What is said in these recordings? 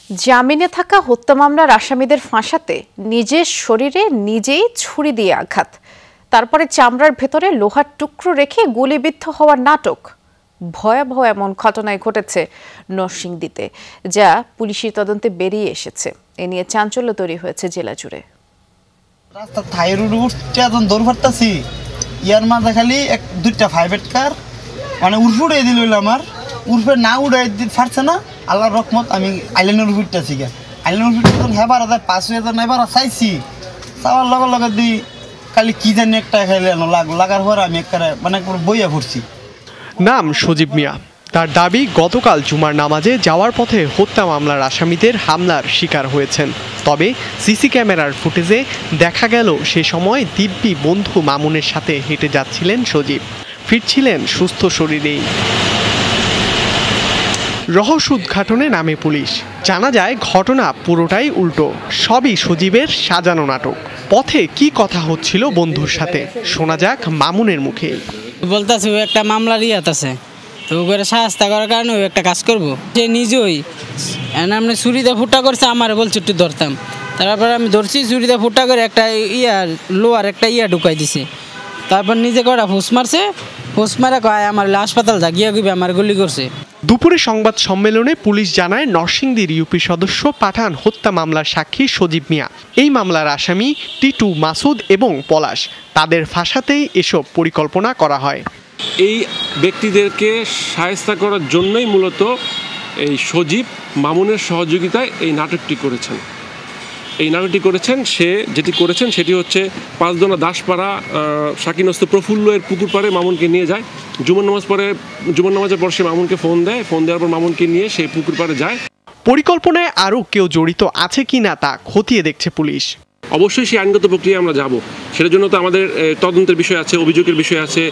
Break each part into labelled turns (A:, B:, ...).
A: জামিনে থাকা হত্যা মামলার আসামিদের ফাঁসাতে নিজের শরীরে নিজেই ছুরি দিয়ে আঘাত, তারপরে চামড়ার ভেতরে লোহার টুকরো রেখে গুলিবিদ্ধ হওয়ার নাটক। ভয়াবহ এমন ঘটনায় ঘটেছে নরসিংদীতে, যা পুলিশি তদন্তে বেরিয়ে এসেছে। এ নিয়ে চাঞ্চল্য তৈরি হয়েছে জেলা জুড়ে।
B: রাস্তা থাইরোড উঠতে এখন দৌড় ফাটতাছি, ইয়ার মাঝে খালি এক দুইটা প্রাইভেট কার মানে উড়ফুড়ে দিল আমার উড়ফে না উড়াই ফাটছে না। আল্লাহর রহমত আমি আইল্যান্ডের উঠতেছি গা। আইল্যান্ডের উঠতে যখন হেবার 5,000 এবার চাইছি, চাওয়ার লগে লগে দিই খালি কি জানি একটা খাইলে লাগার পর আমি একটা মানে বইয়া পড়ছি।
C: নাম সজীব মিয়া। তার দাবি, গতকাল জুমার নামাজে যাওয়ার পথে হত্যা মামলার আসামিদের হামলার শিকার হয়েছেন। তবে সিসি ক্যামেরার ফুটেজে দেখা গেল সে সময় দিব্যি বন্ধু মামুনের সাথে হেঁটে যাচ্ছিলেন সজীব, ফিরছিলেন সুস্থ শরীরেই। রহস্য উদ্ঘাটনে নামে পুলিশ। জানা যায় ঘটনা পুরোটাই উল্টো, সবই সজীবের সাজানো নাটক। পথে কি কথা হচ্ছিল বন্ধুর সাথে, শোনা যাক মামুনের মুখে।
D: বলতেছে ও একটা মামলার ইয়াত আছে, তো ওকে সাহায্য করার কারণে ও একটা কাজ করবো। সে নিজেই আমরা ছুরিতে ফুটা করছে, আমার বলছে একটু ধরতাম, তারপরে আমি ধরছি, ছুরিতে ফুটা করে একটা লোয়ার একটা ঢুকাই দিছে। তারপর নিজে কটা ফুস মারছে, ফুস মারা কয় আমার হাসপাতাল যা গিয়া গিয়ে আমার গুলি করছে।
C: দুপুরে সংবাদ সম্মেলনে পুলিশ জানায়, নরসিংদীর ইউপি সদস্য পাঠান হত্যা মামলার সাক্ষী সজীব মিয়া, এই মামলার আসামি টিটু, মাসুদ এবং পলাশ, তাদের ফাঁসাতেই এসব পরিকল্পনা করা হয়।
E: এই ব্যক্তিদেরকে শায়েস্তা করার জন্যই মূলত এই সজীব মামুনের সহযোগিতায় এই নাটকটি করেছেন। সে যেটি করেছেন সেটি হচ্ছে পাঁচদোনা দাসপাড়া শাকিনস্ত প্রফুল্লের পুকুর পাড়ে মামুনকে নিয়ে যায়। জুমার নামাজের পর সে মামুনকে ফোন দেওয়ার পর মামুনকে নিয়ে সেই পুকুর পাড়ে যায়।
C: পরিকল্পনায় আরও কেউ জড়িত আছে কিনা তা খতিয়ে দেখছে পুলিশ।
E: অবশ্যই সেই আইনগত প্রক্রিয়া আমরা যাব, সেটার জন্য তো আমাদের তদন্তের বিষয় আছে, অভিযোগের বিষয় আছে।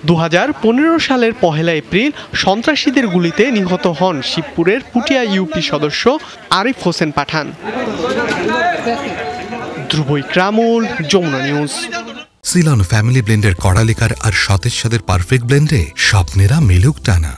C: 2015 সালের 1 এপ্রিল সন্ত্রাসীদের গুলিতে নিহত হন শিবপুরের পুটিয়া ইউপি সদস্য Arif Hossain Pathan. Dhrubo Ikramul, Jamuna news.
F: Ceylon family ব্লেন্ডের কড়া লিকার আর সতেজ স্বাদের পারফেক্ট ব্লেন্ডে স্বপ্নেরা মিলুক টানা।